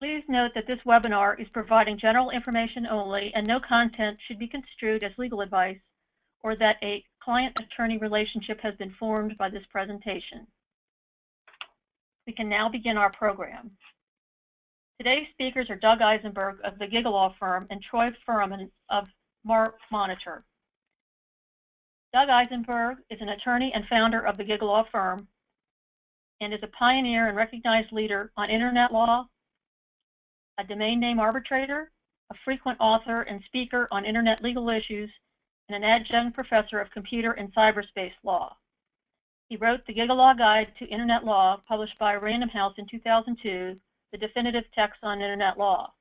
Please note that this webinar is providing general information only, and no content should be construed as legal advice or that a client-attorney relationship has been formed by this presentation. We can now begin our program. Today's speakers are Doug Eisenberg of the Giga Law Firm and Troy Furman of MarkMonitor. Doug Eisenberg is an attorney and founder of the Giga Law Firm and is a pioneer and recognized leader on internet law, a domain name arbitrator, a frequent author and speaker on internet legal issues, and an adjunct professor of computer and cyberspace law. He wrote the Giga Law Guide to Internet Law, published by Random House in 2002, the definitive text on internet law.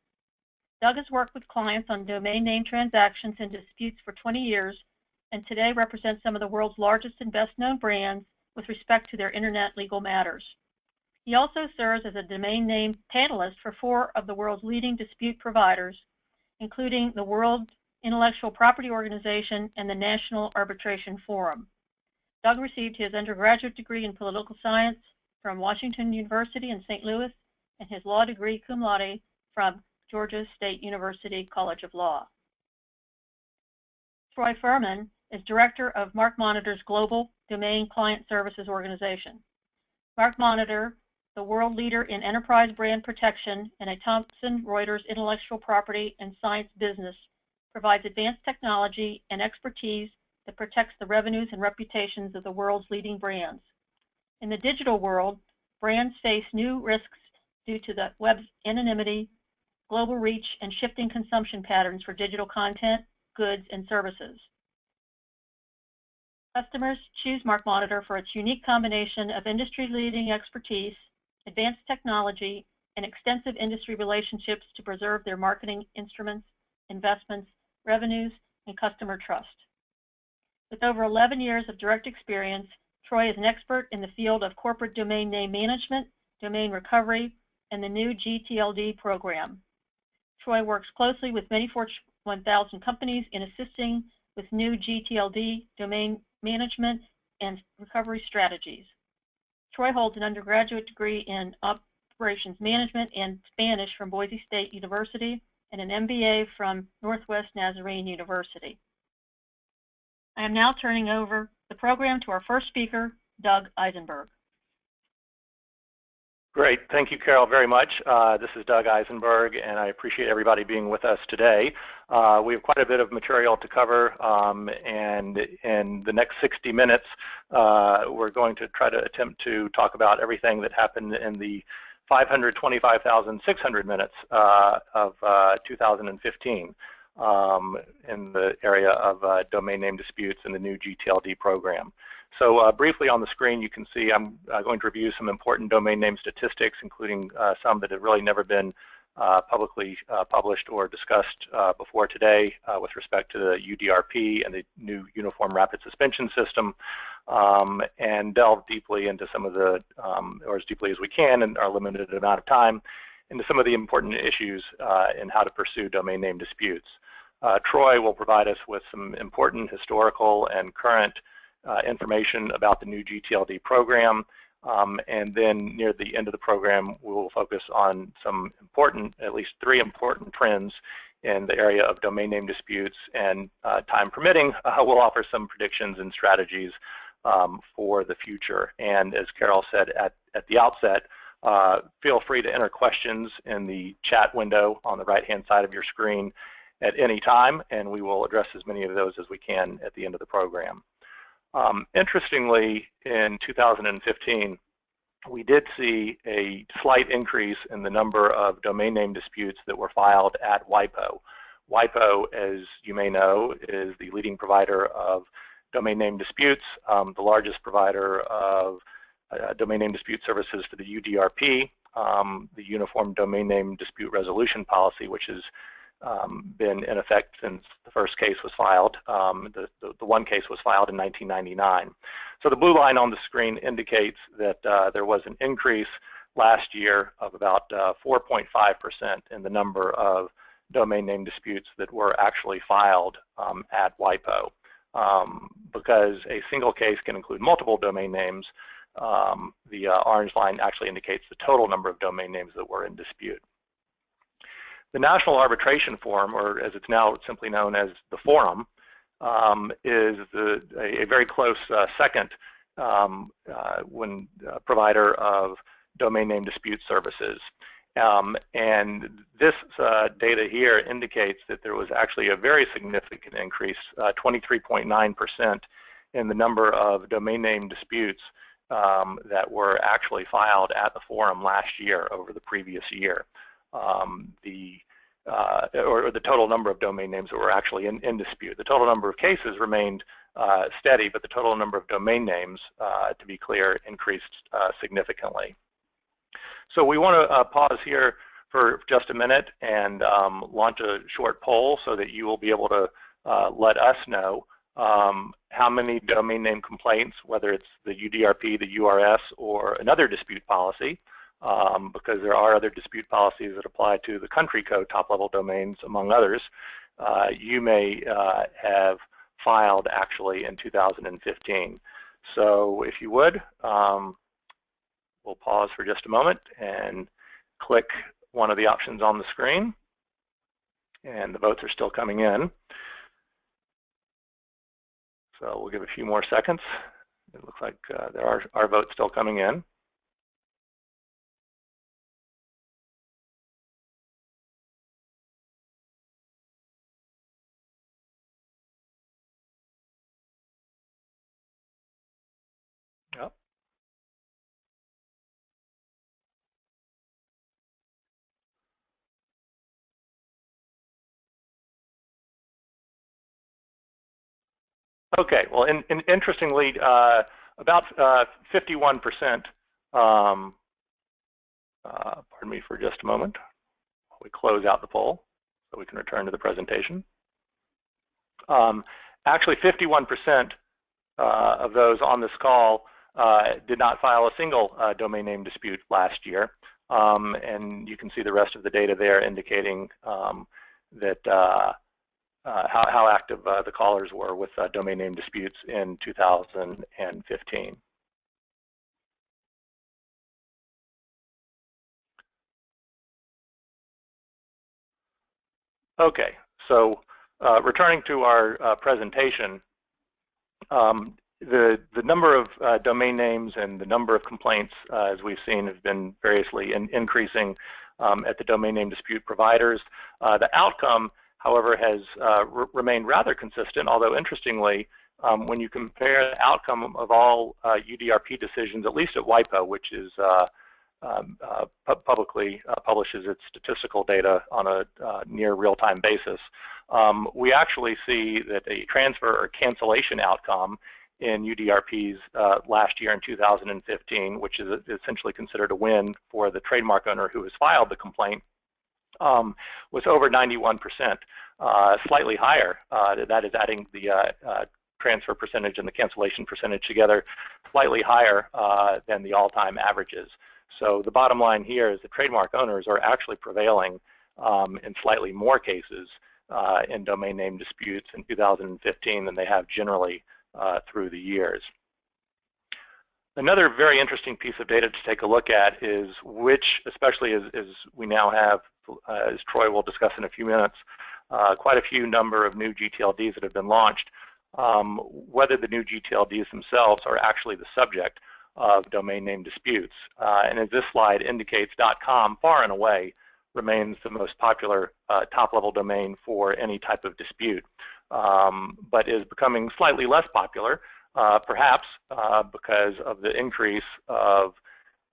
Doug has worked with clients on domain name transactions and disputes for 20 years, and today represents some of the world's largest and best-known brands with respect to their internet legal matters. He also serves as a domain name panelist for 4 of the world's leading dispute providers, including the World Intellectual Property Organization and the National Arbitration Forum. Doug received his undergraduate degree in political science from Washington University in St. Louis and his law degree cum laude from Georgia State University College of Law. Troy Furman is director of MarkMonitor's Global Domain Client Services Organization. MarkMonitor, the world leader in enterprise brand protection and a Thomson Reuters intellectual property and science business, provides advanced technology and expertise that protects the revenues and reputations of the world's leading brands. In the digital world, brands face new risks due to the web's anonymity, global reach, and shifting consumption patterns for digital content, goods, and services. Customers choose MarkMonitor for its unique combination of industry-leading expertise, advanced technology, and extensive industry relationships to preserve their marketing instruments, investments, revenues, and customer trust. With over 11 years of direct experience, Troy is an expert in the field of corporate domain name management, domain recovery, and the new GTLD program. Troy works closely with many Fortune 1000 companies in assisting with new GTLD, domain management, and recovery strategies. Troy holds an undergraduate degree in operations management and Spanish from Boise State University and an MBA from Northwest Nazarene University. I am now turning over the program to our first speaker, Doug Eisenberg. Great. Thank you, Carol, very much. This is Doug Eisenberg, and I appreciate everybody being with us today. We have quite a bit of material to cover, and in the next 60 minutes, we're going to try to attempt to talk about everything that happened in the 525,600 minutes of 2015 in the area of domain name disputes and the new GTLD program. So briefly on the screen, you can see I'm going to review some important domain name statistics, including some that have really never been publicly published or discussed before today with respect to the UDRP and the new Uniform Rapid Suspension System, and delve deeply into some of the, or as deeply as we can in our limited amount of time, into some of the important issues in how to pursue domain name disputes. Troy will provide us with some important historical and current information about the new GTLD program, and then near the end of the program we will focus on some important, at least 3 important trends in the area of domain name disputes, and time permitting, we'll offer some predictions and strategies for the future. And as Carol said at the outset, feel free to enter questions in the chat window on the right-hand side of your screen at any time, and we will address as many of those as we can at the end of the program. Interestingly, in 2015, we did see a slight increase in the number of domain name disputes that were filed at WIPO. WIPO, as you may know, is the leading provider of domain name disputes, the largest provider of domain name dispute services for the UDRP, the Uniform Domain Name Dispute Resolution Policy, which has been in effect since the first case was filed. The one case was filed in 1999. So the blue line on the screen indicates that there was an increase last year of about 4.5% in the number of domain name disputes that were actually filed at WIPO. Because a single case can include multiple domain names, the orange line actually indicates the total number of domain names that were in dispute. The National Arbitration Forum, or as it's now simply known as the Forum, is a very close second provider of domain name dispute services. And this data here indicates that there was actually a very significant increase, 23.9% in the number of domain name disputes that were actually filed at the forum last year over the previous year. The total number of domain names that were actually in dispute. The total number of cases remained steady, but the total number of domain names, to be clear, increased significantly. So we want to pause here for just a minute and launch a short poll so that you will be able to let us know how many domain name complaints, whether it's the UDRP, the URS, or another dispute policy, because there are other dispute policies that apply to the country code top-level domains, among others, you may have filed actually in 2015. So if you would, we'll pause for just a moment and click one of the options on the screen, and the votes are still coming in. So we'll give a few more seconds. It looks like there are votes still coming in. Yep. Okay, well, interestingly, about 51%, pardon me for just a moment, while we close out the poll so we can return to the presentation. Actually, 51% of those on this call did not file a single domain name dispute last year. And you can see the rest of the data there indicating that how active the callers were with domain name disputes in 2015. Okay, so returning to our presentation, the number of domain names and the number of complaints, as we've seen, have been variously increasing at the domain name dispute providers. The outcome, however, has remained rather consistent, although interestingly, when you compare the outcome of all UDRP decisions, at least at WIPO, which is publicly publishes its statistical data on a near real-time basis, we actually see that a transfer or cancellation outcome in UDRPs last year in 2015, which is essentially considered a win for the trademark owner who has filed the complaint, was over 91%, slightly higher. That is adding the transfer percentage and the cancellation percentage together, slightly higher than the all-time averages. So the bottom line here is the trademark owners are actually prevailing in slightly more cases in domain name disputes in 2015 than they have generally through the years. Another very interesting piece of data to take a look at is which, especially as we now have, as Troy will discuss in a few minutes, quite a few number of new GTLDs that have been launched, whether the new GTLDs themselves are actually the subject of domain name disputes. And as this slide indicates, .com far and away remains the most popular top-level domain for any type of dispute, but is becoming slightly less popular, perhaps because of the increase of,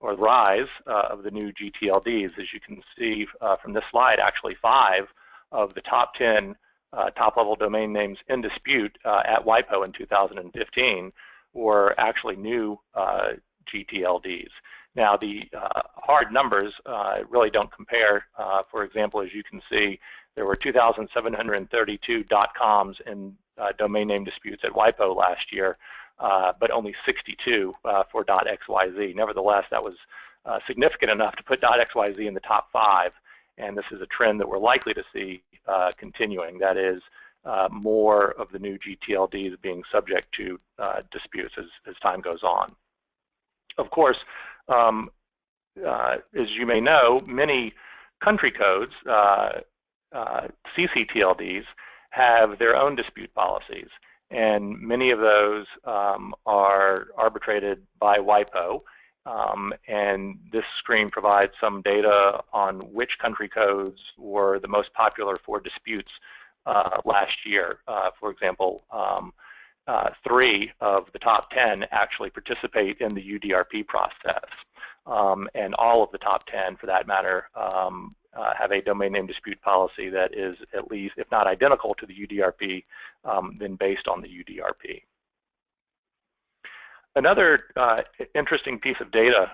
or the rise of the new GTLDs. As you can see from this slide, actually 5 of the top 10 top-level domain names in dispute at WIPO in 2015 were actually new GTLDs. Now, the hard numbers really don't compare. For example, as you can see, there were 2,732 .coms in domain name disputes at WIPO last year, but only 62 for .xyz. Nevertheless, that was significant enough to put .xyz in the top 5, and this is a trend that we're likely to see continuing. That is, more of the new GTLDs being subject to disputes as time goes on. Of course, as you may know, many country codes, CCTLDs, have their own dispute policies, and many of those are arbitrated by WIPO. And this screen provides some data on which country codes were the most popular for disputes last year. For example, 3 of the top 10 actually participate in the UDRP process. And all of the top 10, for that matter, have a domain name dispute policy that is at least, if not identical to the UDRP, then based on the UDRP. Another interesting piece of data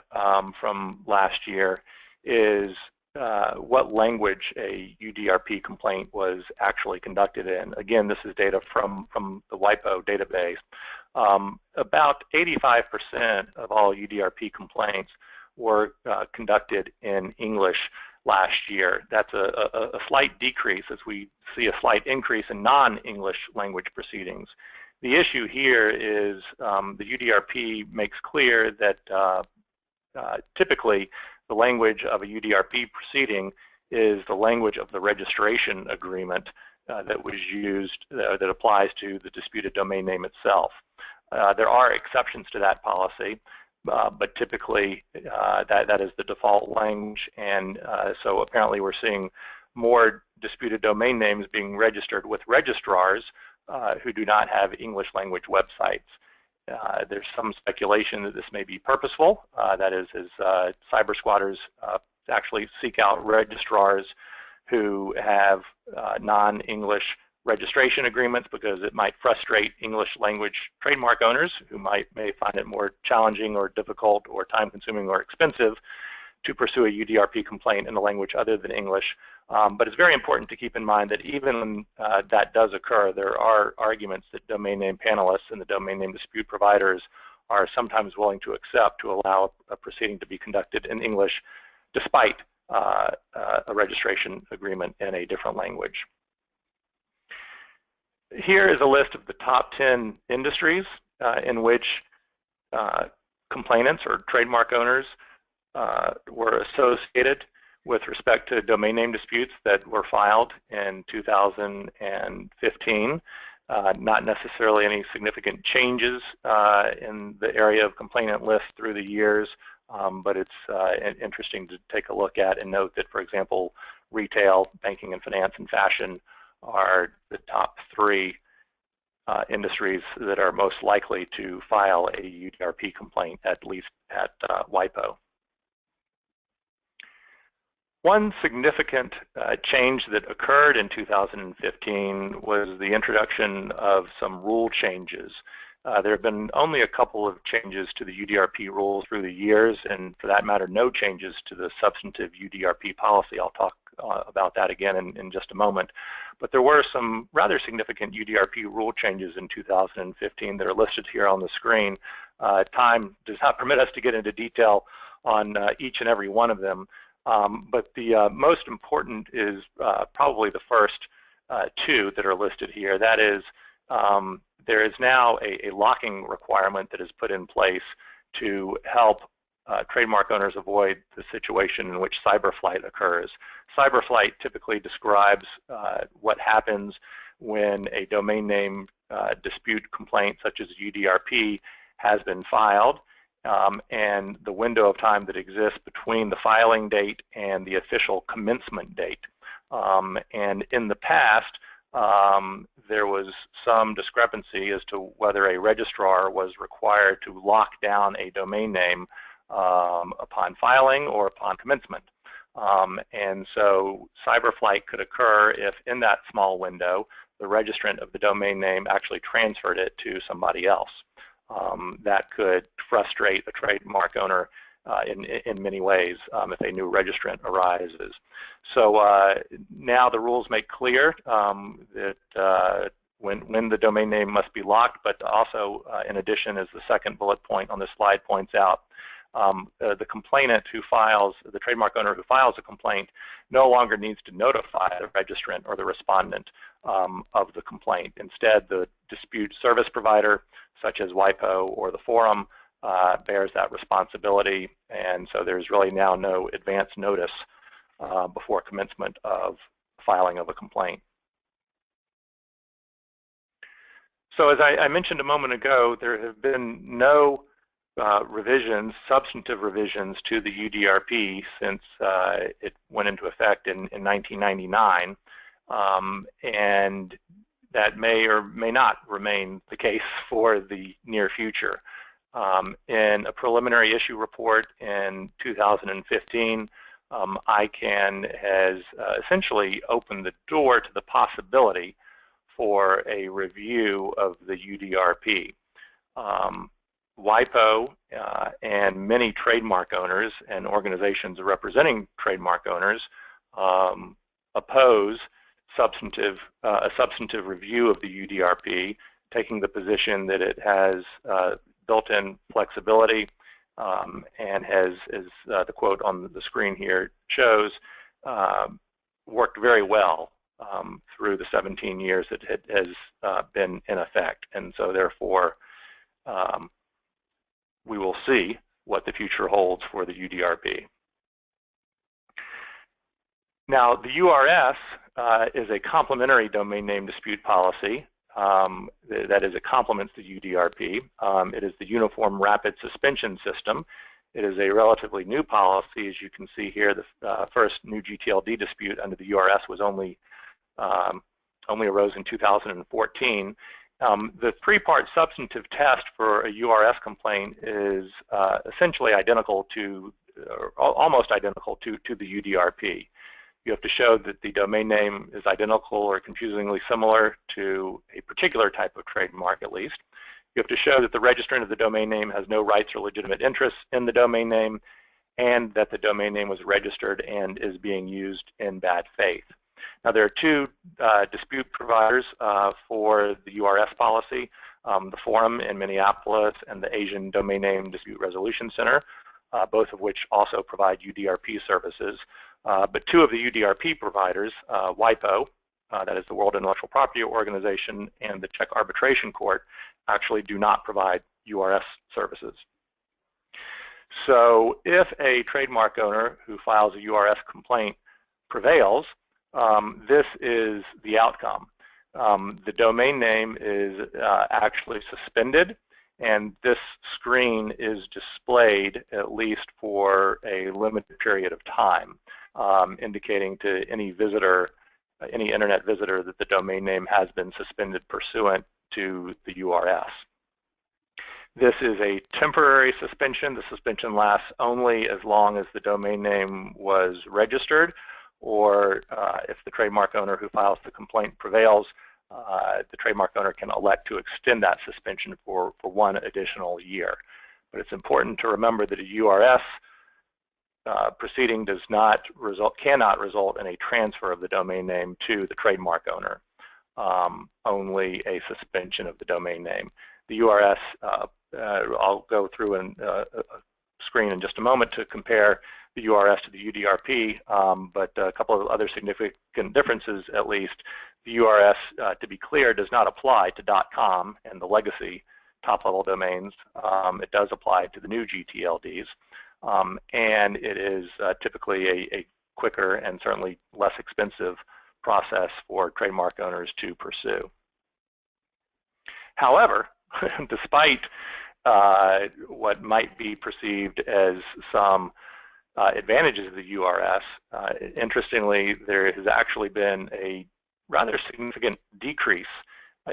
from last year is what language a UDRP complaint was actually conducted in. Again, this is data from the WIPO database. About 85% of all UDRP complaints were conducted in English last year. That's a slight decrease as we see a slight increase in non-English language proceedings. The issue here is the UDRP makes clear that typically the language of a UDRP proceeding is the language of the registration agreement that was used, that applies to the disputed domain name itself. There are exceptions to that policy, but typically that is the default language, and so apparently we're seeing more disputed domain names being registered with registrars who do not have English language websites. There's some speculation that this may be purposeful, that is, as cyber squatters actually seek out registrars who have non-English registration agreements because it might frustrate English language trademark owners who may find it more challenging or difficult or time-consuming or expensive to pursue a UDRP complaint in a language other than English. But it's very important to keep in mind that even when that does occur, there are arguments that domain name panelists and the domain name dispute providers are sometimes willing to accept to allow a proceeding to be conducted in English despite a registration agreement in a different language. Here is a list of the top 10 industries in which complainants or trademark owners were associated with respect to domain name disputes that were filed in 2015. Not necessarily any significant changes in the area of complainant lists through the years, but it's interesting to take a look at and note that, for example, retail, banking and finance, and fashion are the top 3 industries that are most likely to file a UDRP complaint, at least at WIPO. One significant change that occurred in 2015 was the introduction of some rule changes. There have been only a couple of changes to the UDRP rules through the years, and for that matter, no changes to the substantive UDRP policy. I'll talk about that again in just a moment. But there were some rather significant UDRP rule changes in 2015 that are listed here on the screen. Time does not permit us to get into detail on each and every one of them. But the most important is probably the first 2 that are listed here. That is, there is now a locking requirement that is put in place to help trademark owners avoid the situation in which cyberflight occurs. Cyberflight typically describes what happens when a domain name dispute complaint such as UDRP has been filed, and the window of time that exists between the filing date and the official commencement date. And in the past, there was some discrepancy as to whether a registrar was required to lock down a domain name upon filing or upon commencement. And so cyberflight could occur if in that small window the registrant of the domain name actually transferred it to somebody else. That could frustrate a trademark owner in many ways if a new registrant arises. So now the rules make clear that when the domain name must be locked, but also in addition, as the second bullet point on this slide points out, the complainant who files, the trademark owner who files a complaint, no longer needs to notify the registrant or the respondent of the complaint. Instead, the dispute service provider, such as WIPO or the forum, bears that responsibility, and so there's really now no advance notice before commencement of filing of a complaint. So as I mentioned a moment ago, there have been no substantive revisions to the UDRP since it went into effect in 1999, and that may or may not remain the case for the near future. In a preliminary issue report in 2015, ICANN has essentially opened the door to the possibility for a review of the UDRP. WIPO and many trademark owners and organizations representing trademark owners oppose a substantive review of the UDRP, taking the position that it has built-in flexibility and has, as the quote on the screen here shows, worked very well through the 17 years that it has been in effect. And so therefore, we will see what the future holds for the UDRP. Now, the URS is a complementary domain name dispute policy. That is, it complements the UDRP. It is the Uniform Rapid Suspension System. It is a relatively new policy. As you can see here, the first new GTLD dispute under the URS was only arose in 2014. The three-part substantive test for a URS complaint is essentially identical to, or almost identical to the UDRP. You have to show that the domain name is identical or confusingly similar to a particular type of trademark, at least. You have to show that the registrant of the domain name has no rights or legitimate interests in the domain name, and that the domain name was registered and is being used in bad faith. Now, there are two dispute providers for the URS policy, the Forum in Minneapolis and the Asian Domain Name Dispute Resolution Center, both of which also provide UDRP services. But two of the UDRP providers, WIPO, that is the World Intellectual Property Organization, and the Czech Arbitration Court, actually do not provide URS services. So if a trademark owner who files a URS complaint prevails, this is the outcome. The domain name is actually suspended, and this screen is displayed at least for a limited period of time, indicating to any visitor, any internet visitor, that the domain name has been suspended pursuant to the URS. This is a temporary suspension. The suspension lasts only as long as the domain name was registered, or if the trademark owner who files the complaint prevails, the trademark owner can elect to extend that suspension for 1 additional year. But it's important to remember that a URS proceeding cannot result in a transfer of the domain name to the trademark owner, only a suspension of the domain name. The URS, I'll go through a screen in just a moment to compare the URS to the UDRP, but a couple of other significant differences at least. The URS, to be clear, does not apply to .com and the legacy top-level domains. It does apply to the new GTLDs, and it is typically a quicker and certainly less expensive process for trademark owners to pursue. However, despite what might be perceived as some advantages of the URS, interestingly, there has actually been a rather significant decrease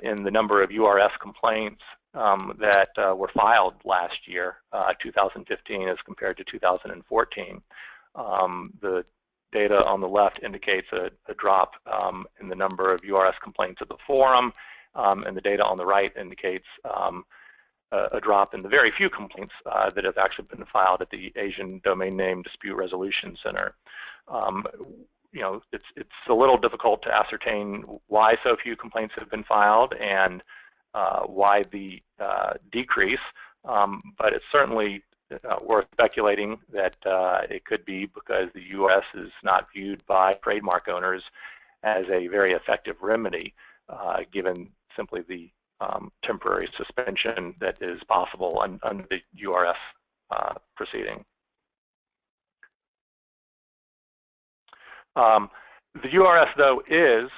in the number of URS complaints that were filed last year, 2015, as compared to 2014. The data on the left indicates a drop in the number of URS complaints at the Forum, and the data on the right indicates a drop in the very few complaints that have actually been filed at the Asian Domain Name Dispute Resolution Center. You know, it's a little difficult to ascertain why so few complaints have been filed and why the decrease, but it's certainly worth speculating that it could be because the URS is not viewed by trademark owners as a very effective remedy, given simply the temporary suspension that is possible under the URS proceeding. The URS, though, is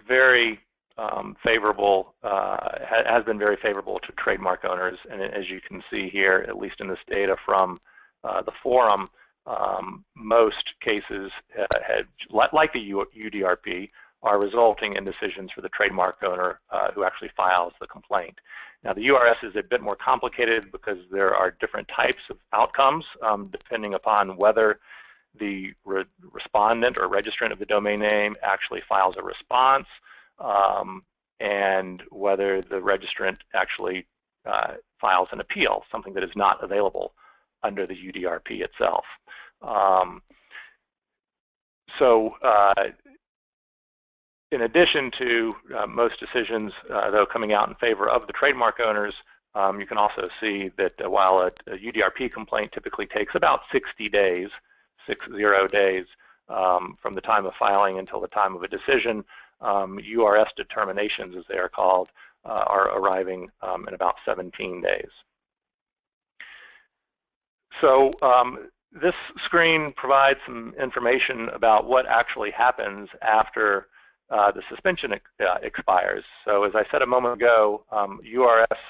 very favorable, has been very favorable to trademark owners. And as you can see here, at least in this data from the forum, most cases, like the UDRP, are resulting in decisions for the trademark owner who actually files the complaint. Now, the URS is a bit more complicated because there are different types of outcomes depending upon whether the respondent or registrant of the domain name actually files a response and whether the registrant actually files an appeal, something that is not available under the UDRP itself. In addition to most decisions, though, coming out in favor of the trademark owners, you can also see that while a UDRP complaint typically takes about 60 days, 60 days, from the time of filing until the time of a decision, URS determinations, as they are called, are arriving in about 17 days. So this screen provides some information about what actually happens after the suspension expires. So as I said a moment ago, URS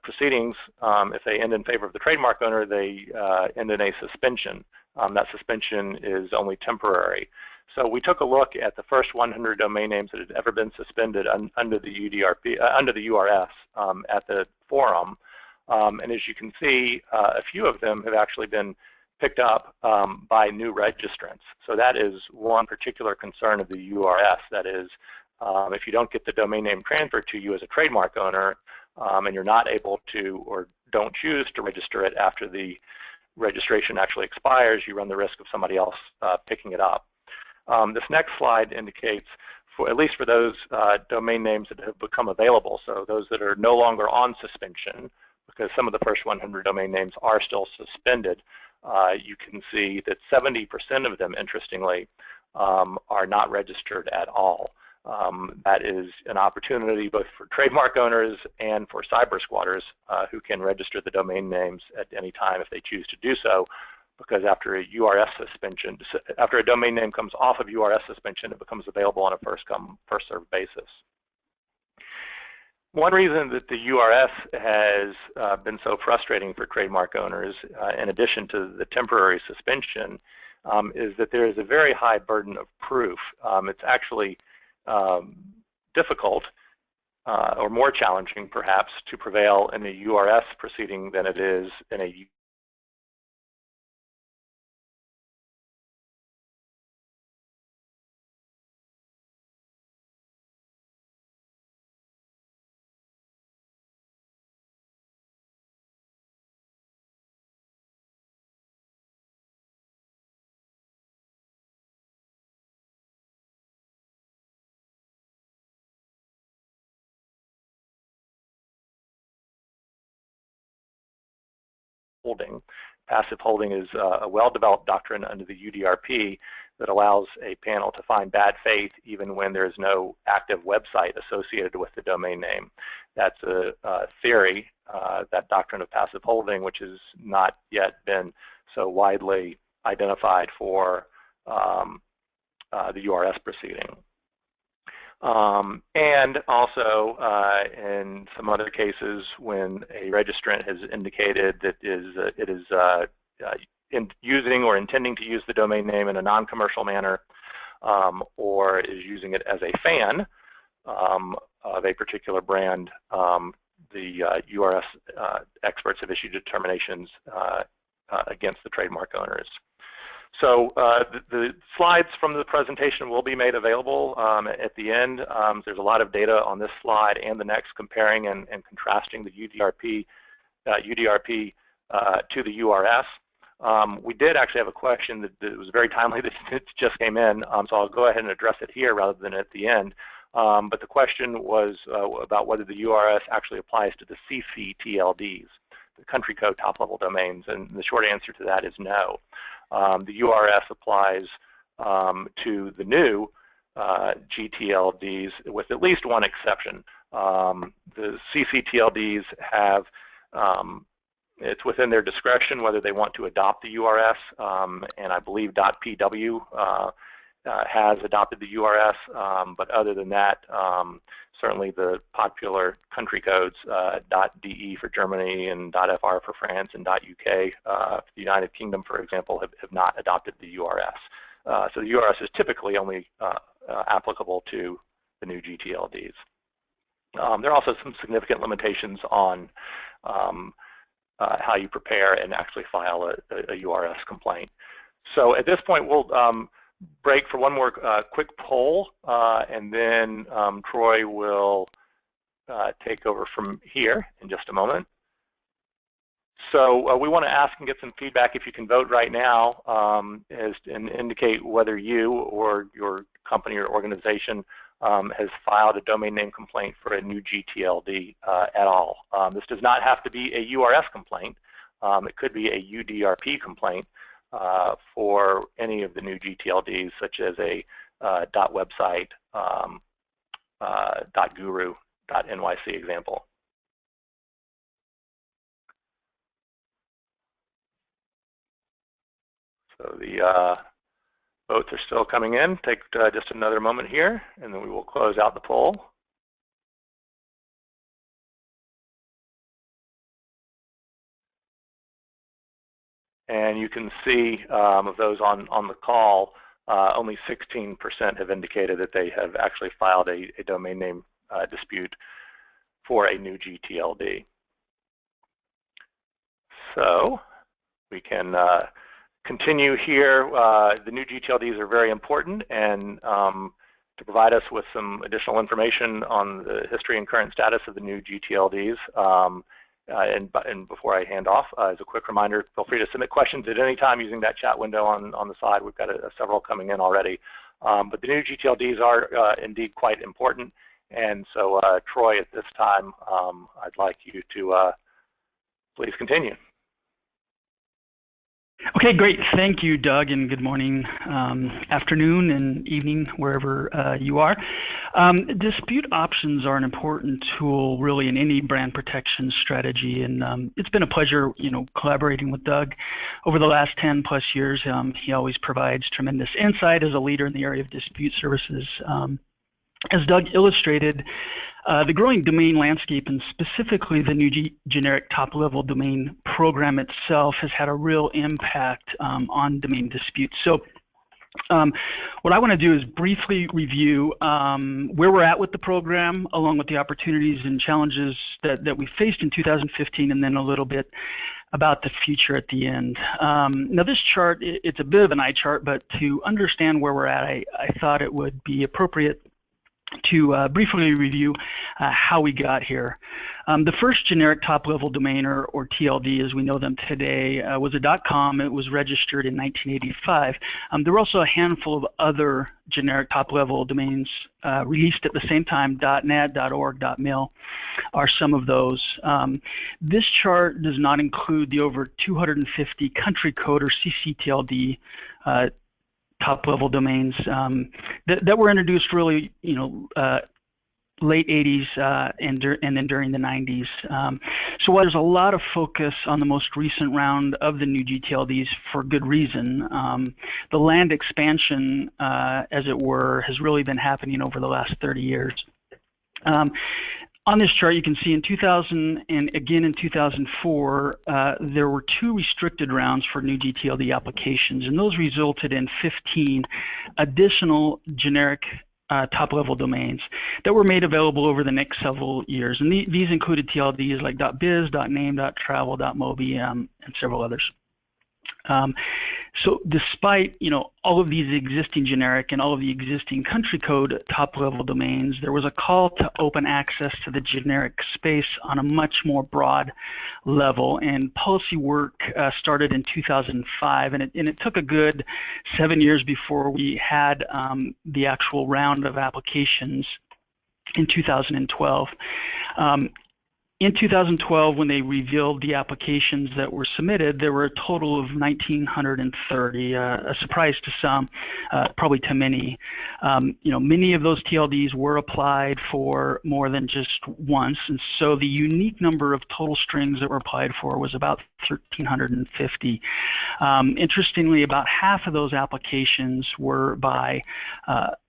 proceedings, if they end in favor of the trademark owner, they end in a suspension. That suspension is only temporary. So we took a look at the first 100 domain names that had ever been suspended under the UDRP, under the URS at the forum. And as you can see, a few of them have actually been picked up by new registrants. So that is one particular concern of the URS. That is, if you don't get the domain name transferred to you as a trademark owner and you're not able to or don't choose to register it after the registration actually expires, you run the risk of somebody else picking it up. This next slide indicates, at least for those domain names that have become available, so those that are no longer on suspension, because some of the first 100 domain names are still suspended, you can see that 70% of them, interestingly, are not registered at all. That is an opportunity both for trademark owners and for cyber squatters who can register the domain names at any time if they choose to do so, because after a URS suspension, after a domain name comes off of URS suspension, it becomes available on a first-come, first-served basis. One reason that the URS has been so frustrating for trademark owners, in addition to the temporary suspension, is that there is a very high burden of proof. It's actually difficult or more challenging, perhaps, to prevail in a URS proceeding than it is in a holding. Passive holding is a well-developed doctrine under the UDRP that allows a panel to find bad faith even when there is no active website associated with the domain name. That's a theory, that doctrine of passive holding, which has not yet been so widely identified for the URS proceeding. And also in some other cases when a registrant has indicated that it is using or intending to use the domain name in a non-commercial manner or is using it as a fan of a particular brand, the URS experts have issued determinations against the trademark owners. So the slides from the presentation will be made available at the end. There's a lot of data on this slide and the next comparing and contrasting the UDRP to the URS. We did actually have a question that was very timely that just came in, so I'll go ahead and address it here rather than at the end. But the question was about whether the URS actually applies to the CCTLDs, the country code top-level domains, and the short answer to that is no. The URS applies to the new GTLDs with at least one exception. The CCTLDs have It's within their discretion whether they want to adopt the URS, and I believe .pw has adopted the URS, but other than that, certainly the popular country codes, .de for Germany and .fr for France and .uk for the United Kingdom, for example, have not adopted the URS. So the URS is typically only applicable to the new GTLDs. There are also some significant limitations on how you prepare and actually file a URS complaint. So at this point, we'll break for one more quick poll, and then Troy will take over from here in just a moment. So we want to ask and get some feedback. If you can vote right now, and indicate whether you or your company or organization has filed a domain name complaint for a new GTLD at all. This does not have to be a URS complaint. It could be a UDRP complaint for any of the new GTLDs, such as a .website, .guru, .nyc example. So the votes are still coming in. Take just another moment here, and then we will close out the poll. And you can see of those on the call, only 16% have indicated that they have actually filed a domain name dispute for a new GTLD. So we can continue here. The new GTLDs are very important, and to provide us with some additional information on the history and current status of the new GTLDs, and before I hand off, as a quick reminder, feel free to submit questions at any time using that chat window on the side. We've got several coming in already. But the new GTLDs are indeed quite important, and so Troy, at this time, I'd like you to please continue. Okay, great. Thank you, Doug, and good morning, afternoon, and evening, wherever you are. Dispute options are an important tool, really, in any brand protection strategy, and it's been a pleasure, collaborating with Doug over the last 10+ years. He always provides tremendous insight as a leader in the area of dispute services. As Doug illustrated, the growing domain landscape, and specifically the new generic top-level domain program itself, has had a real impact on domain disputes. So what I want to do is briefly review where we're at with the program, along with the opportunities and challenges that we faced in 2015, and then a little bit about the future at the end. Now this chart, it's a bit of an eye chart, but to understand where we're at, I thought it would be appropriate to briefly review how we got here. The first generic top-level domain, or TLD as we know them today, was a .com. It was registered in 1985. There were also a handful of other generic top-level domains released at the same time. .net, .org, .mil are some of those. This chart does not include the over 250 country code, or CCTLD, top-level domains that were introduced really, late 80s and then during the 90s. So while there's a lot of focus on the most recent round of the new GTLDs for good reason, the land expansion, as it were, has really been happening over the last 30 years. On this chart, you can see in 2000 and again in 2004, there were 2 restricted rounds for new GTLD applications, and those resulted in 15 additional generic top-level domains that were made available over the next several years. And these included TLDs like .biz, .name, .travel, .mobi, and several others. So despite all of these existing generic and all of the existing country code top-level domains, there was a call to open access to the generic space on a much more broad level, and policy work started in 2005, and it took a good 7 years before we had the actual round of applications in 2012. In 2012, when they revealed the applications that were submitted, there were a total of 1,930, a surprise to some, probably to many. Many of those TLDs were applied for more than just once, and so the unique number of total strings that were applied for was about 1,350. Interestingly, about half of those applications were by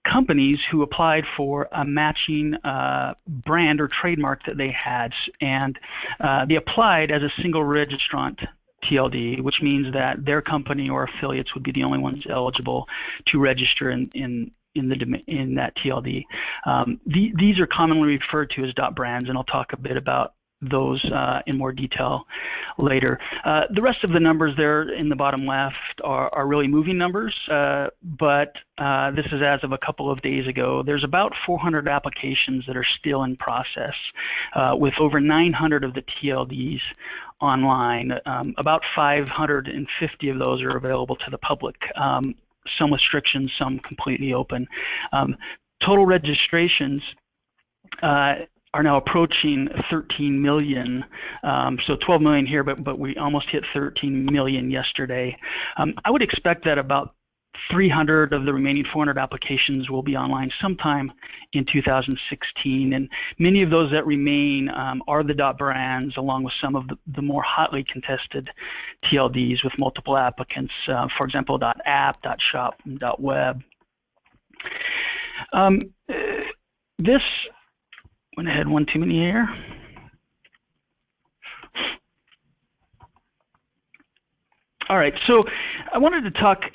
companies who applied for a matching brand or trademark that they had, and they applied as a single registrant TLD, which means that their company or affiliates would be the only ones eligible to register in that TLD. These are commonly referred to as .brands, and I'll talk a bit about those in more detail later. The rest of the numbers there in the bottom left are really moving numbers, but this is as of a couple of days ago. There's about 400 applications that are still in process, with over 900 of the TLDs online. About 550 of those are available to the public. Some restrictions, some completely open. Total registrations are now approaching 13 million, so 12 million here, but we almost hit 13 million yesterday. I would expect that about 300 of the remaining 400 applications will be online sometime in 2016, and many of those that remain are the .brands, along with some of the more hotly contested TLDs with multiple applicants, for example, .app, .shop, and .web. This went ahead one too many here. All right, so I wanted to talk,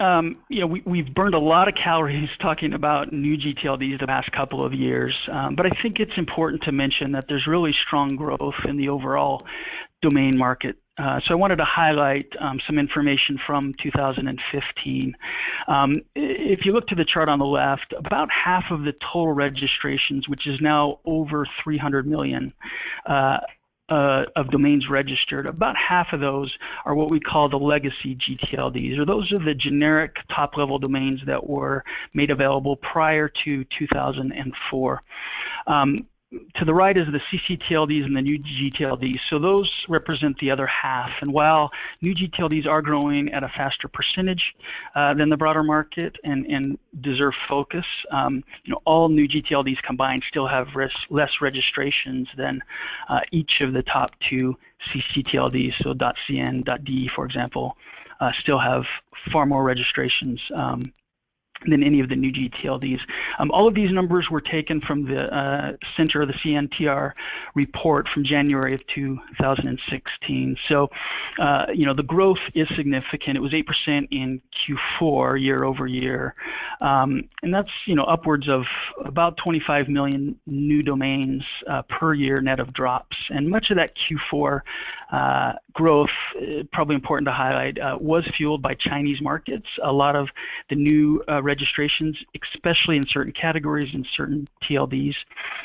we've burned a lot of calories talking about new GTLDs the past couple of years, but I think it's important to mention that there's really strong growth in the overall domain market. So I wanted to highlight some information from 2015. If you look to the chart on the left, about half of the total registrations, which is now over 300 million of domains registered, about half of those are what we call the legacy GTLDs, or those are the generic top-level domains that were made available prior to 2004. To the right is the CCTLDs and the new GTLDs, so those represent the other half. And while new GTLDs are growing at a faster percentage than the broader market and deserve focus, all new GTLDs combined still have less registrations than each of the top two CCTLDs, so .cn, .de, for example, still have far more registrations than any of the new GTLDs. All of these numbers were taken from the center of the CNTR report from January of 2016. So, the growth is significant. It was 8% in Q4 year over year, and that's upwards of about 25 million new domains per year net of drops. And much of that Q4 growth, probably important to highlight, was fueled by Chinese markets. A lot of the new registrations, especially in certain categories and certain TLDs,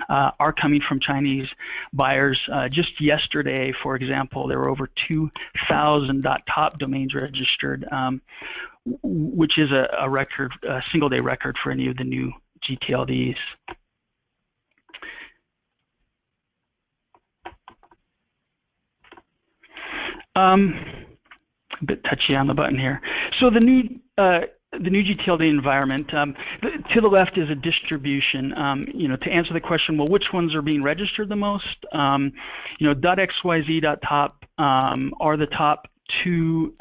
are coming from Chinese buyers. Just yesterday, for example, there were over 2,000 .top domains registered, which is a record, a single-day record for any of the new GTLDs. A bit touchy on the button here. So the new GTLD environment, to the left is a distribution. To answer the question, well, which ones are being registered the most? .xyz, .top are the top two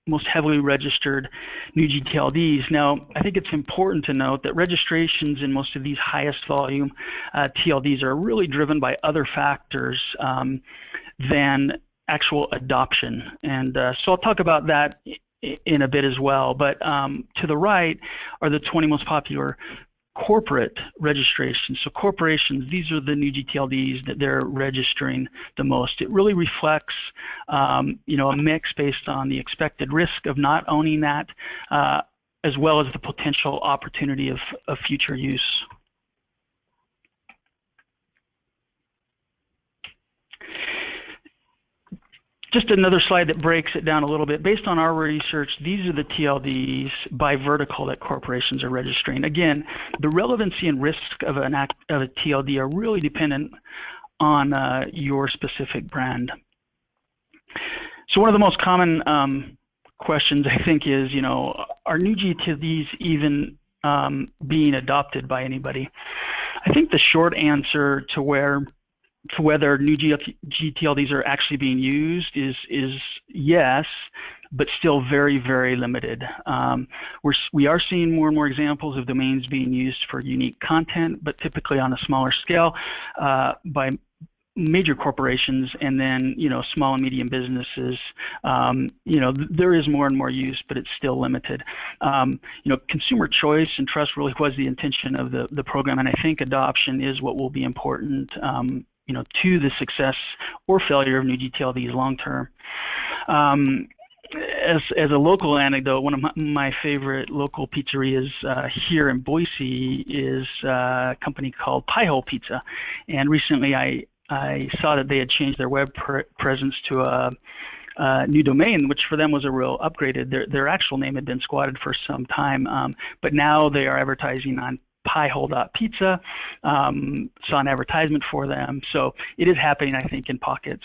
most heavily registered new GTLDs. Now, I think it's important to note that registrations in most of these highest volume TLDs are really driven by other factors than actual adoption. And so I'll talk about that in a bit as well. But to the right are the 20 most popular corporate registrations. So corporations, these are the new GTLDs that they're registering the most. It really reflects a mix based on the expected risk of not owning that, as well as the potential opportunity of future use. Just another slide that breaks it down a little bit. Based on our research, these are the TLDs by vertical that corporations are registering. Again, the relevancy and risk of a TLD are really dependent on your specific brand. So one of the most common questions, I think, is, are new GTLDs even being adopted by anybody? I think the short answer to whether new GTLDs are actually being used is yes, but still very, very limited. We are seeing more and more examples of domains being used for unique content, but typically on a smaller scale by major corporations, and then small and medium businesses. There is more and more use, but it's still limited. Consumer choice and trust really was the intention of the program, and I think adoption is what will be important to the success or failure of new GTLDs long term. As a local anecdote, one of my favorite local pizzerias here in Boise is a company called Piehole Pizza, and recently I saw that they had changed their web presence to a new domain, which for them was a real upgrade. Their actual name had been squatted for some time, but now they are advertising on piehole.pizza. Saw an advertisement for them, so it is happening, I think, in pockets.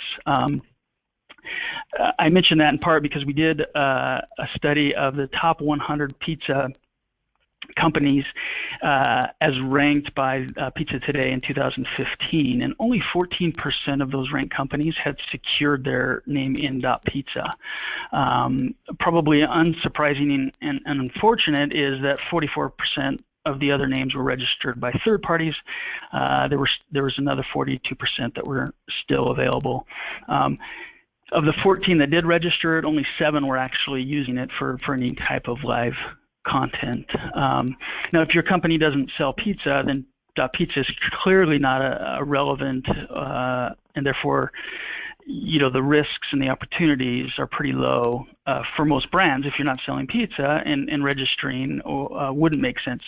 I mentioned that in part because we did a study of the top 100 pizza companies as ranked by Pizza Today in 2015, and only 14% of those ranked companies had secured their name in .pizza. Probably unsurprising and unfortunate is that 44% of the other names were registered by third parties. There was another 42% that were still available. Of the 14 that did register it, only 7 were actually using it for any type of live content. Now, if your company doesn't sell pizza, then .pizza is clearly not a relevant, and therefore, the risks and the opportunities are pretty low for most brands if you're not selling pizza, and registering wouldn't make sense.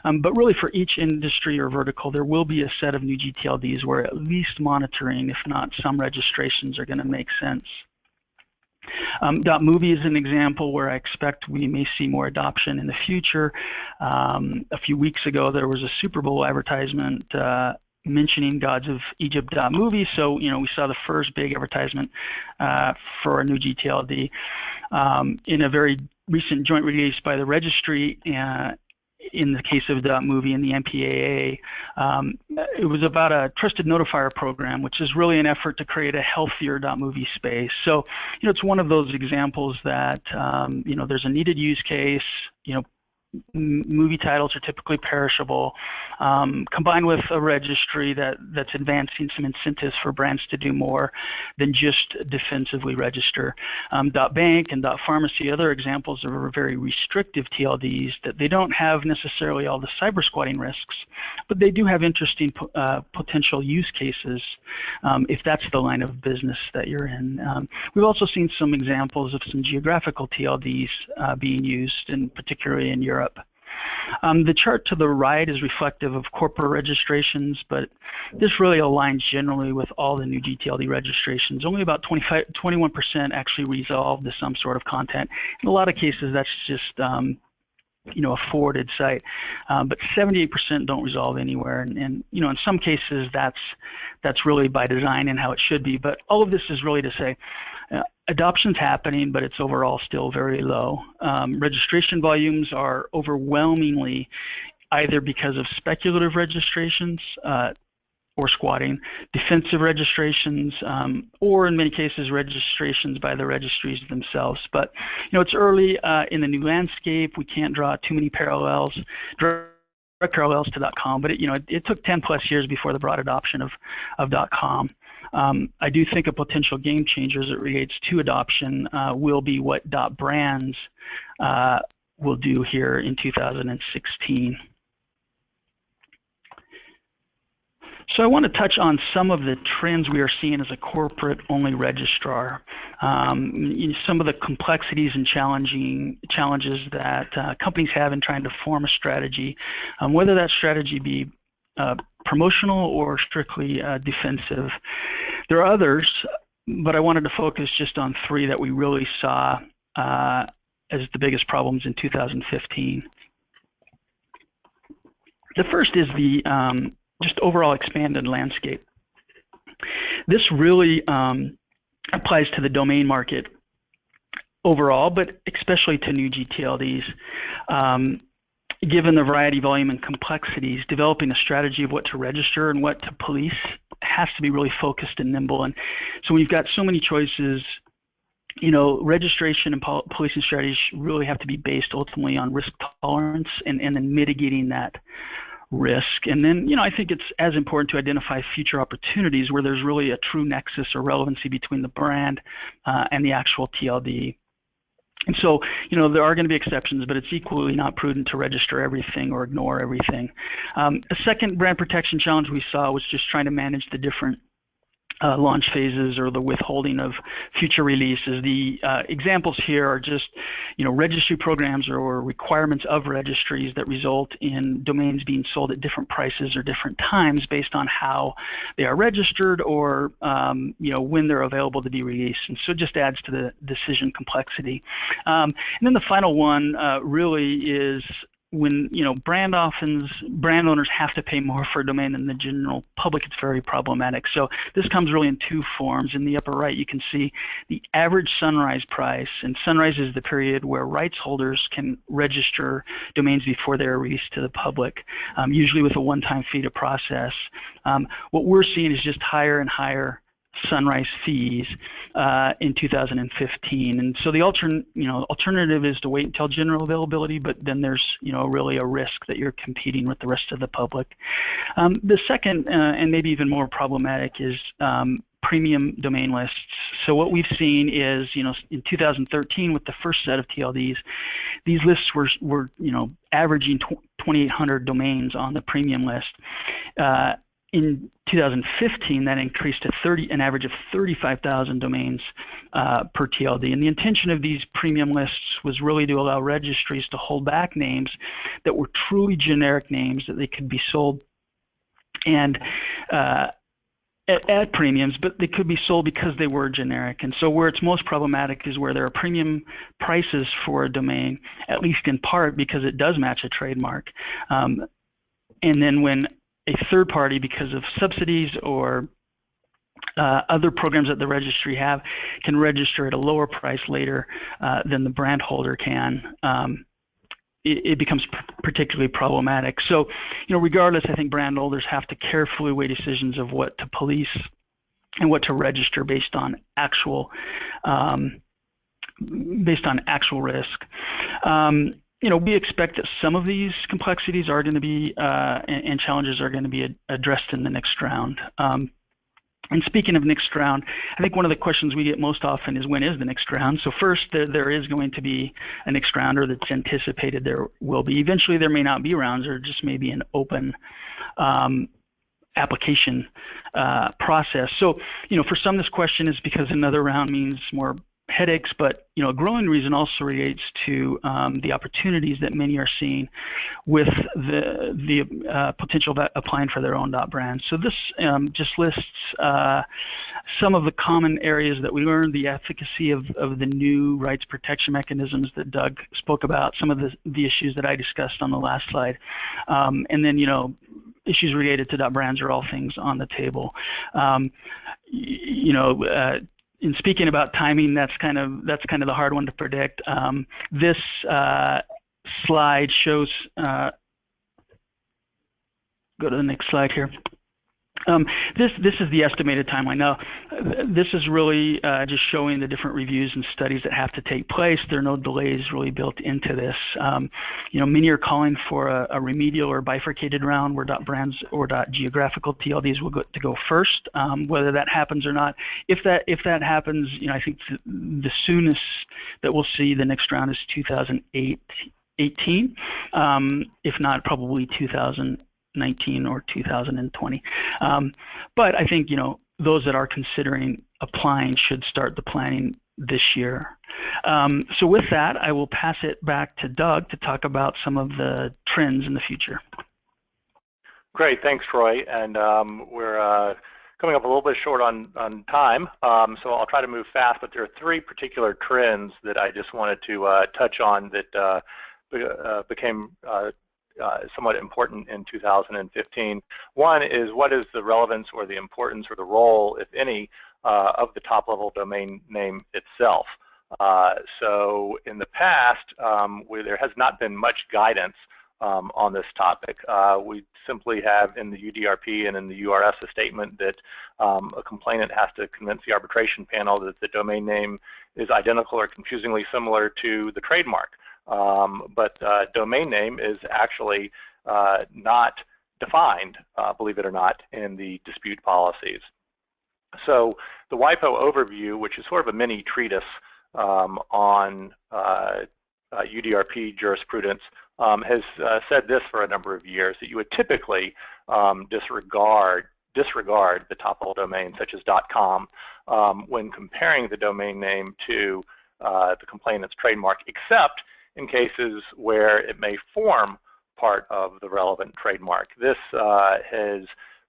But really, for each industry or vertical, there will be a set of new GTLDs where at least monitoring, if not some registrations, are going to make sense. .movie is an example where I expect we may see more adoption in the future. A few weeks ago, there was a Super Bowl advertisement mentioning Gods of Egypt movie, so we saw the first big advertisement for a new GTLD in a very recent joint release by the registry. In the case of .movie and the MPAA, it was about a trusted notifier program, which is really an effort to create a healthier .movie space. So it's one of those examples that there's a needed use case. Movie titles are typically perishable, combined with a registry that's advancing some incentives for brands to do more than just defensively register. .bank and .pharmacy, other examples of very restrictive TLDs that they don't have necessarily all the cyber squatting risks, but they do have interesting potential use cases if that's the line of business that you're in. We've also seen some examples of some geographical TLDs being used, and particularly in Europe. The chart to the right is reflective of corporate registrations, but this really aligns generally with all the new GTLD registrations. Only about 21% actually resolve to some sort of content. In a lot of cases, that's just a forwarded site, but 78% don't resolve anywhere, and in some cases that's really by design and how it should be. But all of this is really to say adoption's happening, but it's overall still very low. Registration volumes are overwhelmingly either because of speculative registrations or squatting, defensive registrations, or in many cases registrations by the registries themselves. But it's early in the new landscape. We can't draw too many parallels, direct parallels to .com, but it took 10 plus years before the broad adoption of .com. I do think a potential game changer as it relates to adoption will be what .brands will do here in 2016. So I want to touch on some of the trends we are seeing as a corporate-only registrar. Some of the complexities and challenges that companies have in trying to form a strategy, whether that strategy be promotional or strictly defensive. There are others, but I wanted to focus just on 3 that we really saw as the biggest problems in 2015. The first is the just overall expanded landscape. This really applies to the domain market overall, but especially to new GTLDs. Given the variety, volume, and complexities, developing a strategy of what to register and what to police has to be really focused and nimble. And so when you've got so many choices, you know, registration and policing strategies really have to be based ultimately on risk tolerance and then mitigating that risk. And then, you know, I think it's as important to identify future opportunities where there's really a true nexus or relevancy between the brand and the actual TLD. And so, you know, there are going to be exceptions, but it's equally not prudent to register everything or ignore everything. A second brand protection challenge we saw was just trying to manage the different launch phases or the withholding of future releases. The examples here are just, you know, registry programs or requirements of registries that result in domains being sold at different prices or different times based on how they are registered or, you know, when they're available to be released. And so it just adds to the decision complexity. And then the final one really is when, you know, brand owners have to pay more for a domain than the general public, it's very problematic. So this comes really in two forms. In the upper right, you can see the average sunrise price, and sunrise is the period where rights holders can register domains before they're released to the public, usually with a one-time fee to process. What we're seeing is just higher and higher sunrise fees in 2015, and so the alternative is to wait until general availability, but then there's, you know, really a risk that you're competing with the rest of the public. The second and maybe even more problematic is premium domain lists. So what we've seen is, you know, in 2013 with the first set of TLDs, these lists were you know, averaging 2,800 domains on the premium list. In 2015, that increased to an average of 35,000 domains per TLD. And the intention of these premium lists was really to allow registries to hold back names that were truly generic names that they could be sold and at premiums, but they could be sold because they were generic. And so where it's most problematic is where there are premium prices for a domain, at least in part because it does match a trademark. And then when a third party, because of subsidies or other programs that the registry have, can register at a lower price later than the brand holder can, it becomes particularly problematic. So, you know, regardless, I think brand holders have to carefully weigh decisions of what to police and what to register based on actual risk. You know, we expect that some of these complexities are going to be and challenges are going to be addressed in the next round. And speaking of next round, I think one of the questions we get most often is, when is the next round? So first, there is going to be a next round, or that's anticipated there will be. Eventually, there may not be rounds, or just maybe an open application process. So, you know, for some, this question is because another round means more headaches, but, you know, a growing reason also relates to the opportunities that many are seeing with the potential of applying for their own .brand. So this just lists some of the common areas that we learned, the efficacy of the new rights protection mechanisms that Doug spoke about, some of the issues that I discussed on the last slide, and then, you know, issues related to .brands are all things on the table. You know, in speaking about timing, that's kind of the hard one to predict. This slide shows. Go to the next slide here. This is the estimated timeline. Now, this is really just showing the different reviews and studies that have to take place. There are no delays really built into this. You know, many are calling for a remedial or bifurcated round where .brands or .geographical TLDs will go first. Whether that happens or not, if that happens, you know, I think the soonest that we'll see the next round is 2018, if not probably 2019 or 2020. But I think, you know, those that are considering applying should start the planning this year. So with that, I will pass it back to Doug to talk about some of the trends in the future. Great, thanks, Troy. And we're coming up a little bit short on time, so I'll try to move fast, but there are three particular trends that I just wanted to touch on that became somewhat important in 2015. One is, what is the relevance or the importance or the role, if any, of the top-level domain name itself? So in the past, where there has not been much guidance on this topic, we simply have in the UDRP and in the URS a statement that a complainant has to convince the arbitration panel that the domain name is identical or confusingly similar to the trademark. But domain name is actually not defined, believe it or not, in the dispute policies. So the WIPO overview, which is sort of a mini treatise on UDRP jurisprudence, has said this for a number of years, that you would typically disregard the top-level domain, such as .com, when comparing the domain name to the complainant's trademark, except in cases where it may form part of the relevant trademark. This has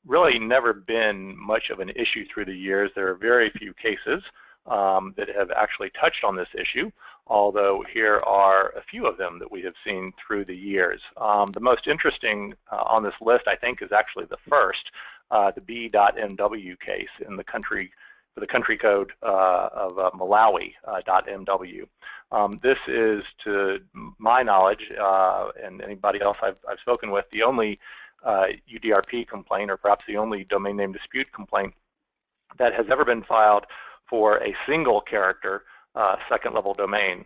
really never been much of an issue through the years. There are very few cases that have actually touched on this issue, although here are a few of them that we have seen through the years. The most interesting on this list, I think, is actually the first, the B.MW case in the country, for the country code of Malawi, .mw. This is, to my knowledge, and anybody else I've spoken with, the only UDRP complaint, or perhaps the only domain name dispute complaint that has ever been filed for a single character second-level domain.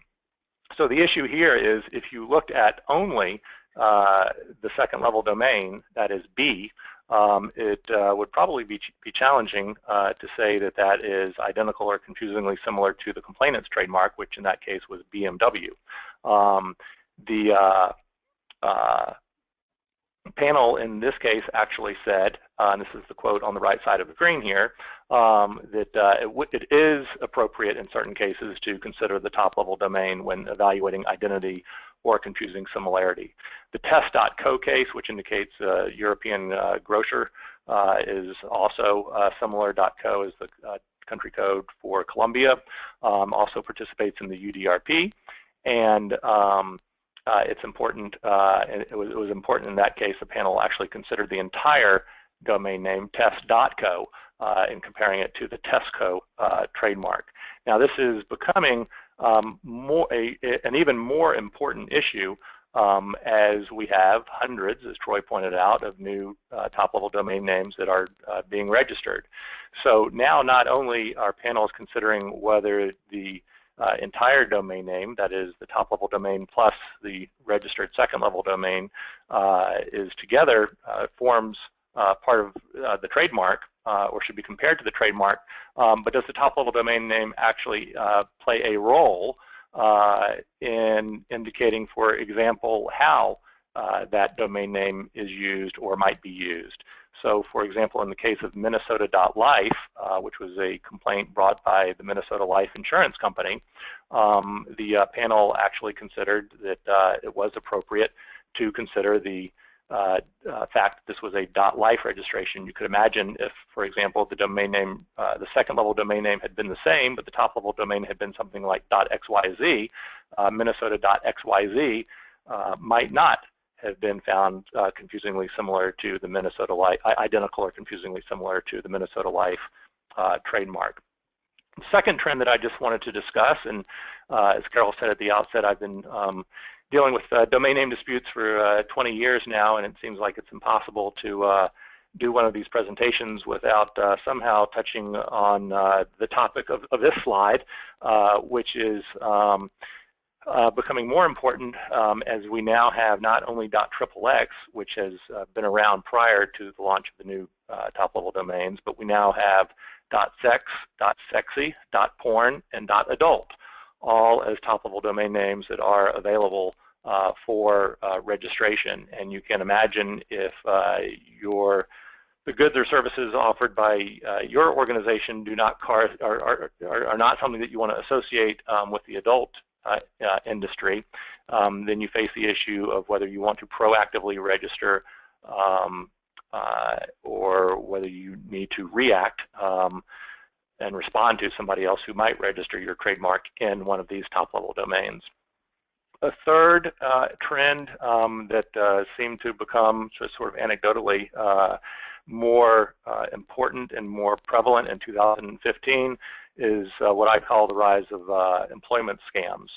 So the issue here is, if you looked at only the second-level domain, that is B, it would probably be challenging to say that that is identical or confusingly similar to the complainant's trademark, which in that case was BMW. The panel in this case actually said, and this is the quote on the right side of the screen here, that it is appropriate in certain cases to consider the top-level domain when evaluating identity or confusing similarity. The test.co case, which indicates European grocer, is also similar. .co is the country code for Colombia, also participates in the UDRP, and it's important, and it was important in that case, the panel actually considered the entire domain name, test.co, in comparing it to the Tesco trademark. Now this is becoming an even more important issue as we have hundreds, as Troy pointed out, of new top-level domain names that are being registered. So now not only are panels considering whether the entire domain name, that is the top-level domain plus the registered second-level domain, is together forms part of the trademark, or should be compared to the trademark, but does the top-level domain name actually play a role in indicating, for example, how that domain name is used or might be used? So, for example, in the case of Minnesota.life, which was a complaint brought by the Minnesota Life Insurance Company, the panel actually considered that it was appropriate to consider the fact that this was a .life registration. You could imagine if, for example, the domain name, the second-level domain name had been the same, but the top-level domain had been something like .xyz, Minnesota.xyz might not have been found confusingly similar to the Minnesota Life, identical or confusingly similar to the Minnesota Life trademark. The second trend that I just wanted to discuss, and as Carol said at the outset, I've been dealing with domain name disputes for 20 years now, and it seems like it's impossible to do one of these presentations without somehow touching on the topic of this slide, which is becoming more important as we now have not only .XXX, which has been around prior to the launch of the new top-level domains, but we now have .sex, .sexy, .porn, and .adult, all as top-level domain names that are available for registration. And you can imagine if the goods or services offered by your organization do not are not something that you want to associate with the adult industry, then you face the issue of whether you want to proactively register or whether you need to react and respond to somebody else who might register your trademark in one of these top-level domains. A third trend that seemed to become sort of anecdotally more important and more prevalent in 2015 is what I call the rise of employment scams.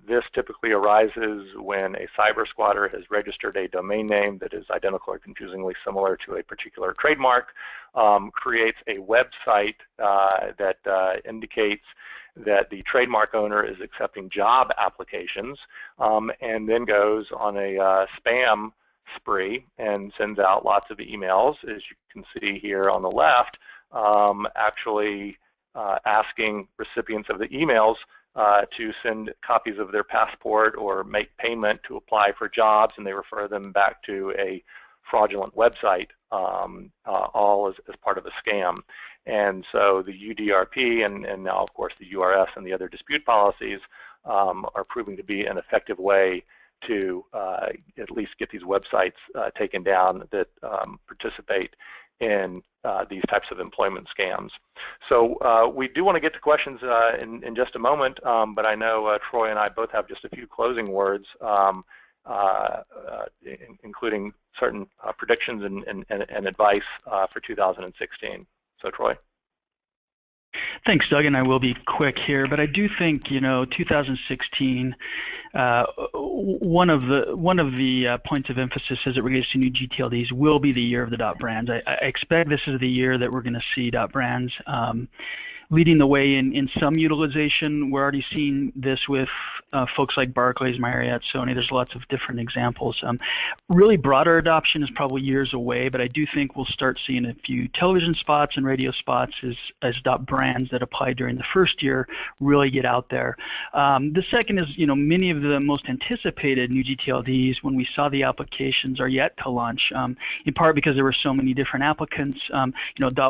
This typically arises when a cyber squatter has registered a domain name that is identical or confusingly similar to a particular trademark, creates a website that indicates that the trademark owner is accepting job applications, and then goes on a spam spree and sends out lots of emails, as you can see here on the left, actually asking recipients of the emails to send copies of their passport or make payment to apply for jobs, and they refer them back to a fraudulent website, all as part of a scam. And so the UDRP and now, of course, the URS and the other dispute policies are proving to be an effective way to at least get these websites taken down that participate in these types of employment scams. So we do want to get to questions in just a moment, but I know Troy and I both have just a few closing words, including certain predictions and advice for 2016. So Troy. Thanks, Doug, and I will be quick here, but I do think 2016. One of the points of emphasis as it relates to new GTLDs will be the year of the .brands. I expect this is the year that we're going to see .brands leading the way in some utilization. We're already seeing this with folks like Barclays, Marriott, Sony. There's lots of different examples. Really broader adoption is probably years away, but I do think we'll start seeing a few television spots and radio spots as .brands that apply during the first year really get out there. The second is, many of the most anticipated new GTLDs, when we saw the applications, are yet to launch, in part because there were so many different applicants.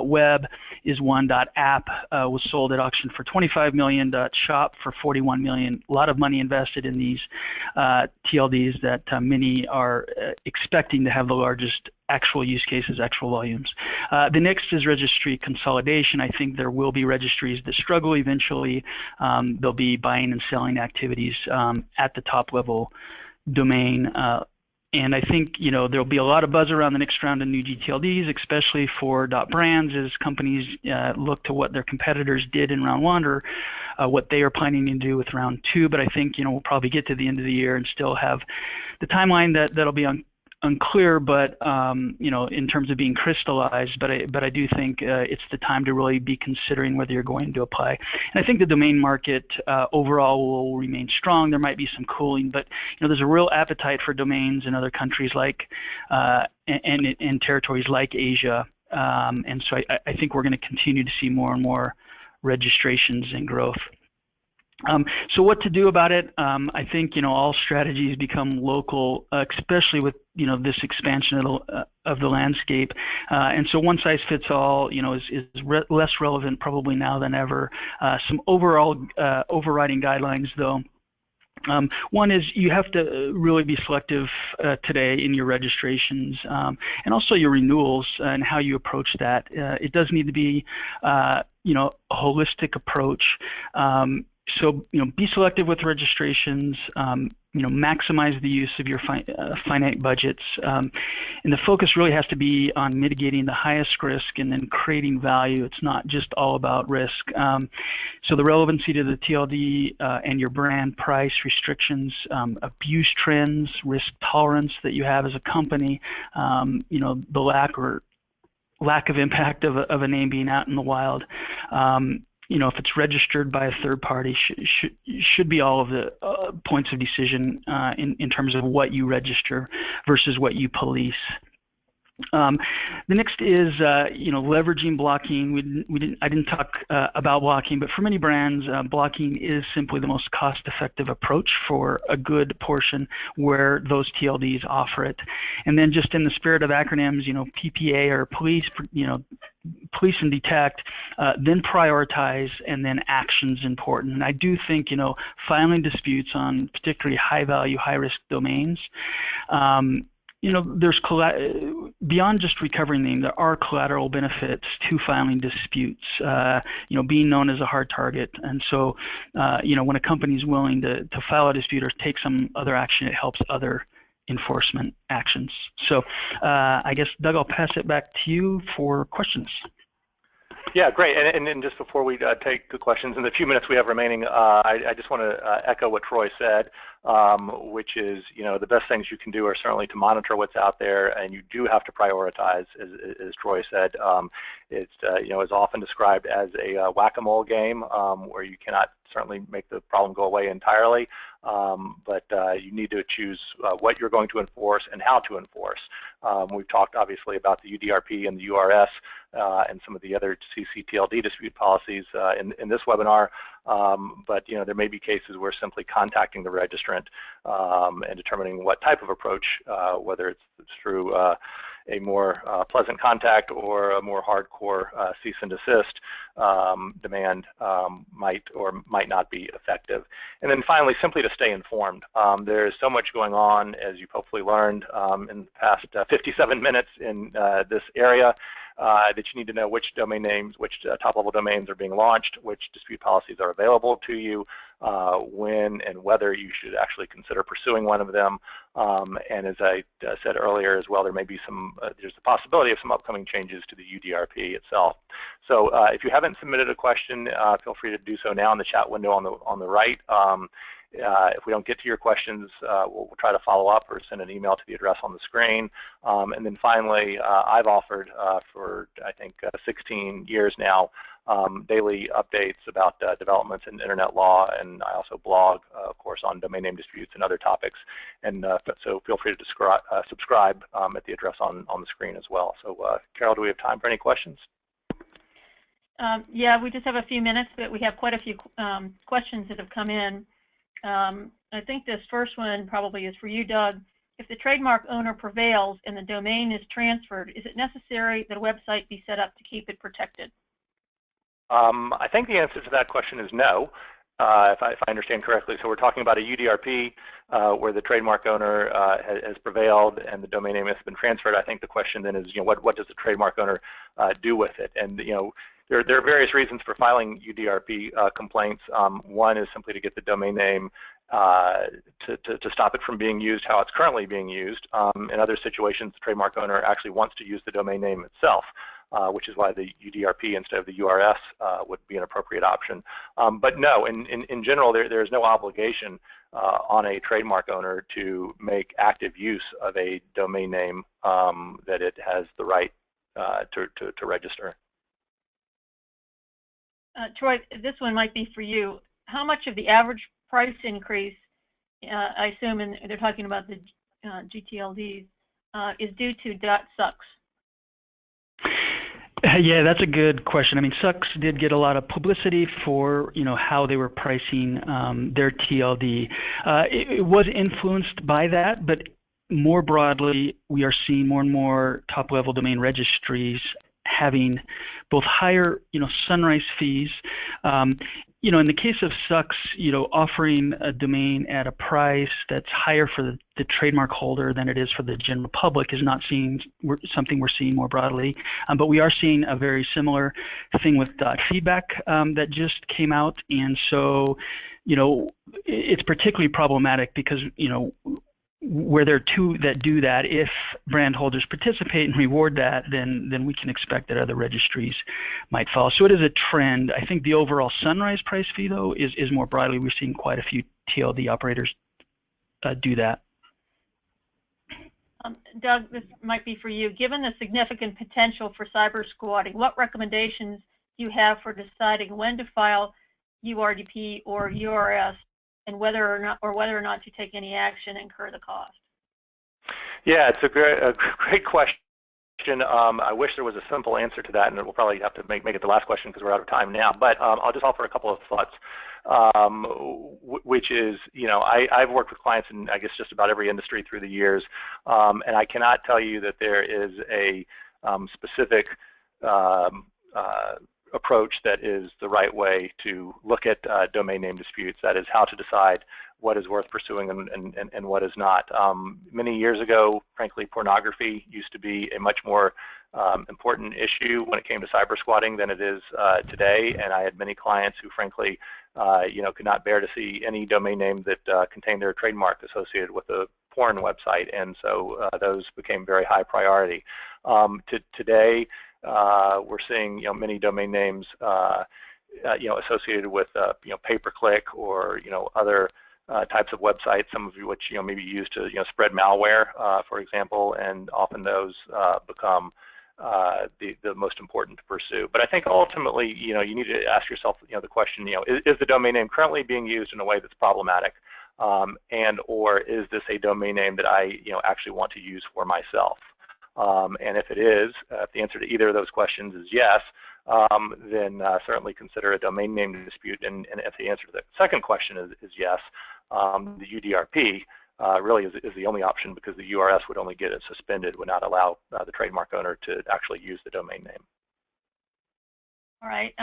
.web is one, .app was sold at auction for $25 million, .shop for $41 million. A lot of money invested in these TLDs that many are expecting to have the largest actual use cases, actual volumes. The next is registry consolidation. I think there will be registries that struggle eventually. There'll be buying and selling activities at the top level domain. And I think there'll be a lot of buzz around the next round of new GTLDs, especially for .brands, as companies look to what their competitors did in round one or what they are planning to do with round two. But I think we'll probably get to the end of the year and still have the timeline that'll be unclear, but in terms of being crystallized. But I do think it's the time to really be considering whether you're going to apply. And I think the domain market overall will remain strong. There might be some cooling, but there's a real appetite for domains in other countries like and territories like Asia. And so I think we're going to continue to see more and more registrations and growth. So what to do about it? I think all strategies become local, especially with this expansion of the landscape, and so one size fits all is less relevant probably now than ever. Some overall overriding guidelines though. One is you have to really be selective today in your registrations and also your renewals and how you approach that. It does need to be a holistic approach. So be selective with registrations, maximize the use of your finite budgets, and the focus really has to be on mitigating the highest risk and then creating value. It's not just all about risk. So the relevancy to the TLD and your brand, price, restrictions, abuse trends, risk tolerance that you have as a company, the lack of impact of a name being out in the wild. If it's registered by a third party, should be all of the points of decision in terms of what you register versus what you police. The next is leveraging blocking. I didn't talk about blocking, but for many brands, blocking is simply the most cost-effective approach for a good portion where those TLDs offer it. And then just in the spirit of acronyms, PPA or police, police and detect, then prioritize, and then action's important. And I do think filing disputes on particularly high-value, high-risk domains there's beyond just recovering them, there are collateral benefits to filing disputes. Being known as a hard target, and so when a company is willing to file a dispute or take some other action, it helps other enforcement actions. So I guess, Doug, I'll pass it back to you for questions. Yeah, great. And just before we take the questions, in the few minutes we have remaining, I just want to echo what Troy said, which is, the best things you can do are certainly to monitor what's out there, and you do have to prioritize, as Troy said. It's is often described as a whack-a-mole game, where you cannot certainly make the problem go away entirely, but you need to choose what you're going to enforce and how to enforce. We've talked obviously about the UDRP and the URS and some of the other CCTLD dispute policies in this webinar, but there may be cases where simply contacting the registrant and determining what type of approach, whether it's through a more pleasant contact or a more hardcore cease and desist demand might or might not be effective. And then finally, simply to stay informed. There's so much going on, as you've hopefully learned in the past 57 minutes in this area, that you need to know which domain names, which top-level domains are being launched, which dispute policies are available to you, when and whether you should actually consider pursuing one of them. And as I said earlier as well, there may be there's the possibility of some upcoming changes to the UDRP itself. So if you haven't submitted a question, feel free to do so now in the chat window on the right. If we don't get to your questions, we'll try to follow up or send an email to the address on the screen. And then finally, I've offered for, I think, 16 years now, daily updates about developments in internet law, and I also blog, of course, on domain name disputes and other topics. And so feel free to subscribe at the address on the screen as well. So Carol, do we have time for any questions? Yeah, we just have a few minutes, but we have quite a few questions that have come in. I think this first one probably is for you, Doug. If the trademark owner prevails and the domain is transferred, is it necessary that a website be set up to keep it protected? I think the answer to that question is no, if I understand correctly. So we're talking about a UDRP where the trademark owner has prevailed and the domain name has been transferred. I think the question then is, what does the trademark owner do with it? And there are various reasons for filing UDRP complaints. One is simply to get the domain name to stop it from being used how it's currently being used. In other situations, the trademark owner actually wants to use the domain name itself, which is why the UDRP instead of the URS would be an appropriate option. But no, in general, there is no obligation on a trademark owner to make active use of a domain name that it has the right to register. Troy, this one might be for you. How much of the average price increase, I assume, and they're talking about the GTLDs, is due to .sucks? Yeah, that's a good question. I mean, Sucks did get a lot of publicity for how they were pricing their TLD. It was influenced by that, but more broadly, we are seeing more and more top-level domain registries having both higher, sunrise fees. In the case of Sucks, offering a domain at a price that's higher for the trademark holder than it is for the general public is not something we're seeing more broadly. But we are seeing a very similar thing with .feedback that just came out, and so, it's particularly problematic because, where there are two that do that, if brand holders participate and reward that, then we can expect that other registries might follow. So it is a trend. I think the overall sunrise price fee, though, is more broadly. We're seeing quite a few TLD operators do that. Doug, this might be for you. Given the significant potential for cyber squatting, what recommendations do you have for deciding when to file URDP or URS, and whether or not to take any action and incur the cost? Yeah, it's a great question. I wish there was a simple answer to that, and we'll probably have to make it the last question because we're out of time now. But I'll just offer a couple of thoughts, which is, I've worked with clients in, I guess, just about every industry through the years, and I cannot tell you that there is a specific approach that is the right way to look at domain name disputes. That is, how to decide what is worth pursuing and what is not. Many years ago, frankly, pornography used to be a much more important issue when it came to cyber squatting than it is today, and I had many clients who, frankly, could not bear to see any domain name that contained their trademark associated with a porn website, and so those became very high priority. Today, we're seeing many domain names associated with pay-per-click or other types of websites, some of which may be used to spread malware, for example, and often those become the most important to pursue. But I think ultimately, you need to ask yourself, the question, is the domain name currently being used in a way that's problematic, and or is this a domain name that I, actually want to use for myself? And if it is, if the answer to either of those questions is yes, then certainly consider a domain name dispute. And if the answer to the second question is yes, the UDRP really is the only option, because the URS would only get it suspended, would not allow the trademark owner to actually use the domain name. All right.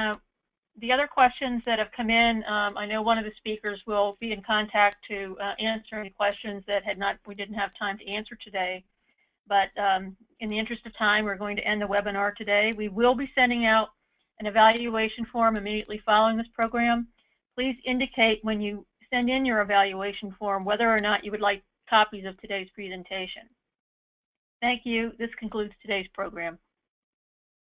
The other questions that have come in, I know one of the speakers will be in contact to answer any questions that we didn't have time to answer today. But in the interest of time, we're going to end the webinar today. We will be sending out an evaluation form immediately following this program. Please indicate when you send in your evaluation form whether or not you would like copies of today's presentation. Thank you. This concludes today's program.